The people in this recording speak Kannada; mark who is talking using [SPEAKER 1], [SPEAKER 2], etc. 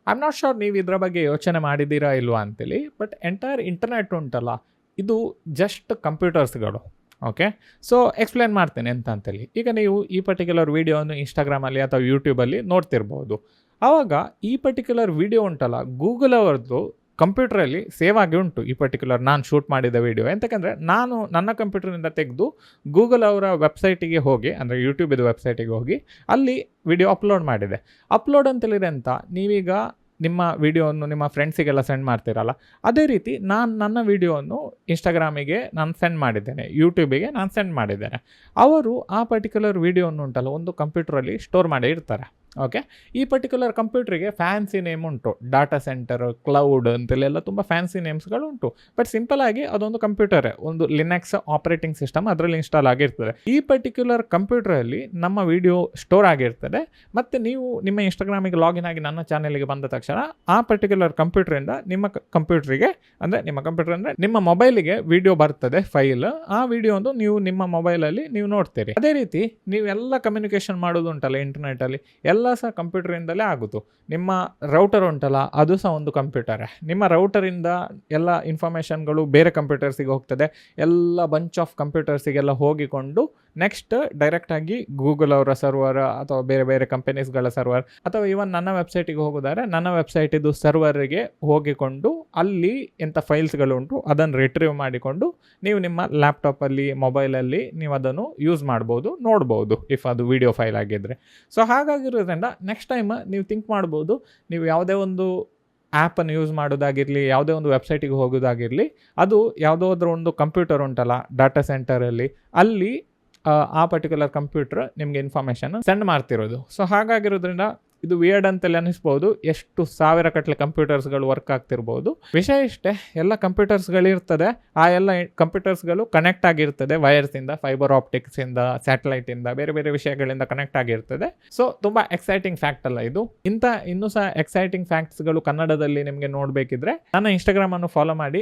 [SPEAKER 1] ಐ ಆಮ್ ನಾಟ್ ಶೋರ್ ನೀವು ಇದರ ಬಗ್ಗೆ ಯೋಚನೆ ಮಾಡಿದ್ದೀರಾ ಇಲ್ವಾ ಅಂತೇಳಿ. ಬಟ್ ಎಂಟೈರ್ ಇಂಟರ್ನೆಟ್ ಉಂಟಲ್ಲ, ಇದು ಜಸ್ಟ್ ಕಂಪ್ಯೂಟರ್ಸ್ಗಳು. ಓಕೆ, ಸೊ ಎಕ್ಸ್ಪ್ಲೇನ್ ಮಾಡ್ತೇನೆ ಎಂತ ಅಂತೇಳಿ. ಈಗ ನೀವು ಈ ಪರ್ಟಿಕ್ಯುಲರ್ ವೀಡಿಯೋವನ್ನು ಇನ್ಸ್ಟಾಗ್ರಾಮಲ್ಲಿ ಅಥವಾ ಯೂಟ್ಯೂಬಲ್ಲಿ ನೋಡ್ತಿರ್ಬೋದು. ಆವಾಗ ಈ ಪರ್ಟಿಕ್ಯುಲರ್ ವೀಡಿಯೋ ಉಂಟಲ್ಲ, ಗೂಗಲ್ ಅವರದ್ದು ಕಂಪ್ಯೂಟ್ರಲ್ಲಿ ಸೇವ್ ಆಗಿ ಉಂಟು ಈ ಪರ್ಟಿಕ್ಯುಲರ್ ನಾನು ಶೂಟ್ ಮಾಡಿದ ವೀಡಿಯೋ. ಎಂತಕ್ಕಂದರೆ ನಾನು ನನ್ನ ಕಂಪ್ಯೂಟರ್ನಿಂದ ತೆಗೆದು ಗೂಗಲ್ ಅವರ ವೆಬ್ಸೈಟಿಗೆ ಹೋಗಿ, ಅಂದರೆ ಯೂಟ್ಯೂಬಿದು ವೆಬ್ಸೈಟಿಗೆ ಹೋಗಿ ಅಲ್ಲಿ ವಿಡಿಯೋ ಅಪ್ಲೋಡ್ ಮಾಡಿದೆ. ಅಪ್ಲೋಡ್ ಅಂತೇಳಿದ್ರೆ ಅಂತ, ನೀವೀಗ ನಿಮ್ಮ ವಿಡಿಯೋವನ್ನು ನಿಮ್ಮ ಫ್ರೆಂಡ್ಸಿಗೆಲ್ಲ ಸೆಂಡ್ ಮಾಡ್ತೀರಲ್ಲ, ಅದೇ ರೀತಿ ನಾನು ನನ್ನ ವಿಡಿಯೋವನ್ನು ಇನ್ಸ್ಟಾಗ್ರಾಮಿಗೆ ನಾನು ಸೆಂಡ್ ಮಾಡಿದ್ದೇನೆ, ಯೂಟ್ಯೂಬಿಗೆ ನಾನು ಸೆಂಡ್ ಮಾಡಿದ್ದೇನೆ. ಅವರು ಆ ಪರ್ಟಿಕ್ಯುಲರ್ ವಿಡಿಯೋವನ್ನು ಉಂಟಲ್ಲ ಒಂದು ಕಂಪ್ಯೂಟ್ರಲ್ಲಿ ಸ್ಟೋರ್ ಮಾಡಿ ಇರ್ತಾರೆ. ಓಕೆ, ಈ ಪರ್ಟಿಕ್ಯುಲರ್ ಕಂಪ್ಯೂಟ್ರಿಗೆ ಫ್ಯಾನ್ಸಿ ನೇಮ್ ಉಂಟು, ಡಾಟಾ ಸೆಂಟರ್, ಕ್ಲೌಡ್ ಅಂತೆಲ್ಲ ತುಂಬ ಫ್ಯಾನ್ಸಿ ನೇಮ್ಸ್ಗಳು ಉಂಟು. ಬಟ್ ಸಿಂಪಲ್ ಆಗಿ ಅದೊಂದು ಕಂಪ್ಯೂಟರೇ, ಒಂದು ಲಿನಕ್ಸ್ ಆಪರೇಟಿಂಗ್ ಸಿಸ್ಟಮ್ ಅದರಲ್ಲಿ ಇನ್ಸ್ಟಾಲ್ ಆಗಿರ್ತದೆ. ಈ ಪರ್ಟಿಕ್ಯುಲರ್ ಕಂಪ್ಯೂಟ್ರಲ್ಲಿ ನಮ್ಮ ವಿಡಿಯೋ ಸ್ಟೋರ್ ಆಗಿರ್ತದೆ. ಮತ್ತು ನೀವು ನಿಮ್ಮ ಇನ್ಸ್ಟಾಗ್ರಾಮಿಗೆ ಲಾಗಿನ್ ಆಗಿ ನನ್ನ ಚಾನಲ್ಗೆ ಬಂದ ತಕ್ಷಣ ಆ ಪರ್ಟಿಕ್ಯುಲರ್ ಕಂಪ್ಯೂಟ್ರಿಂದ ನಿಮ್ಮ ಕಂಪ್ಯೂಟ್ರಿಗೆ, ಅಂದರೆ ನಿಮ್ಮ ಕಂಪ್ಯೂಟರ್ ಅಂದರೆ ನಿಮ್ಮ ಮೊಬೈಲಿಗೆ ವಿಡಿಯೋ ಬರ್ತದೆ ಫೈಲ್. ಆ ವಿಡಿಯೋನು ನೀವು ನಿಮ್ಮ ಮೊಬೈಲಲ್ಲಿ ನೀವು ನೋಡ್ತೀರಿ. ಅದೇ ರೀತಿ ನೀವೆಲ್ಲ ಕಮ್ಯುನಿಕೇಷನ್ ಮಾಡೋದು ಉಂಟಲ್ಲ ಇಂಟರ್ನೆಟಲ್ಲಿ, ಎಲ್ಲ ಸಹ ಕಂಪ್ಯೂಟರಿಂದಲೇ ಆಗೋದು. ನಿಮ್ಮ ರೌಟರ್ ಉಂಟಲ್ಲ, ಅದು ಸಹ ಒಂದು ಕಂಪ್ಯೂಟರೇ. ನಿಮ್ಮ ರೌಟರಿಂದ ಎಲ್ಲ ಇನ್ಫಾರ್ಮೇಷನ್ಗಳು ಬೇರೆ ಕಂಪ್ಯೂಟರ್ಸಿಗೆ ಹೋಗ್ತದೆ. ಎಲ್ಲ ಬಂಚ್ ಆಫ್ ಕಂಪ್ಯೂಟರ್ಸಿಗೆಲ್ಲ ಹೋಗಿಕೊಂಡು ನೆಕ್ಸ್ಟ್ ಡೈರೆಕ್ಟಾಗಿ ಗೂಗಲ್ ಅವರ ಸರ್ವರ್ ಅಥವಾ ಬೇರೆ ಬೇರೆ ಕಂಪನೀಸ್ಗಳ ಸರ್ವರ್, ಅಥವಾ ಇವನ್ ನನ್ನ ವೆಬ್ಸೈಟಿಗೆ ಹೋಗೋದಾದ್ರೆ ನನ್ನ ವೆಬ್ಸೈಟಿದು ಸರ್ವರಿಗೆ ಹೋಗಿಕೊಂಡು ಅಲ್ಲಿ ಎಂಥ ಫೈಲ್ಸ್ಗಳು ಉಂಟು ಅದನ್ನು ರಿಟ್ರೀವ್ ಮಾಡಿಕೊಂಡು ನೀವು ನಿಮ್ಮ ಲ್ಯಾಪ್ಟಾಪಲ್ಲಿ, ಮೊಬೈಲಲ್ಲಿ ನೀವು ಅದನ್ನು ಯೂಸ್ ಮಾಡ್ಬೋದು, ನೋಡ್ಬೋದು ಇಫ್ ಅದು ವಿಡಿಯೋ ಫೈಲ್ ಆಗಿದ್ದರೆ. ಸೊ ಹಾಗಾಗಿರೋದ್ರಿಂದ ನೆಕ್ಸ್ಟ್ ಟೈಮ್ ನೀವು ಥಿಂಕ್ ಮಾಡ್ಬೋದು, ನೀವು ಯಾವುದೇ ಒಂದು ಆ್ಯಪನ್ನು ಯೂಸ್ ಮಾಡೋದಾಗಿರಲಿ, ಯಾವುದೇ ಒಂದು ವೆಬ್ಸೈಟಿಗೆ ಹೋಗೋದಾಗಿರಲಿ, ಅದು ಯಾವುದೋ ಒಂದು ಕಂಪ್ಯೂಟರ್ ಉಂಟಲ್ಲ ಡಾಟಾ ಸೆಂಟರಲ್ಲಿ, ಅಲ್ಲಿ ಆ ಪರ್ಟಿಕ್ಯುಲರ್ ಕಂಪ್ಯೂಟರ್ ನಿಮಗೆ ಇನ್ಫಾರ್ಮೇಷನ್ ಸೆಂಡ್ ಮಾಡ್ತಿರೋದು. ಸೊ ಹಾಗಾಗಿರೋದ್ರಿಂದ ಇದು ವಿಯರ್ಡ್ ಅಂತಲೇ ಅನ್ನಿಸ್ಬೋದು. ಎಷ್ಟು ಸಾವಿರ ಕಟ್ಟಲೆ ಕಂಪ್ಯೂಟರ್ಸ್ಗಳು ವರ್ಕ್ ಆಗ್ತಿರ್ಬೋದು. ವಿಷಯ ಇಷ್ಟೇ, ಎಲ್ಲ ಕಂಪ್ಯೂಟರ್ಸ್ಗಳಿರ್ತದೆ. ಆ ಎಲ್ಲ ಕಂಪ್ಯೂಟರ್ಸ್ಗಳು ಕನೆಕ್ಟ್ ಆಗಿರ್ತದೆ ವೈರ್ಸಿಂದ, ಫೈಬರ್ ಆಪ್ಟಿಕ್ಸಿಂದ, ಸ್ಯಾಟಲೈಟಿಂದ, ಬೇರೆ ಬೇರೆ ವಿಷಯಗಳಿಂದ ಕನೆಕ್ಟ್ ಆಗಿರ್ತದೆ. ಸೊ ತುಂಬ ಎಕ್ಸೈಟಿಂಗ್ ಫ್ಯಾಕ್ಟ್ ಅಲ್ಲ ಇದು. ಇಂಥ ಇನ್ನೂ ಸಹ ಎಕ್ಸೈಟಿಂಗ್ ಫ್ಯಾಕ್ಟ್ಸ್ಗಳು ಕನ್ನಡದಲ್ಲಿ ನಿಮಗೆ ನೋಡಬೇಕಿದ್ರೆ ನನ್ನ ಇನ್ಸ್ಟಾಗ್ರಾಮನ್ನು ಫಾಲೋ ಮಾಡಿ.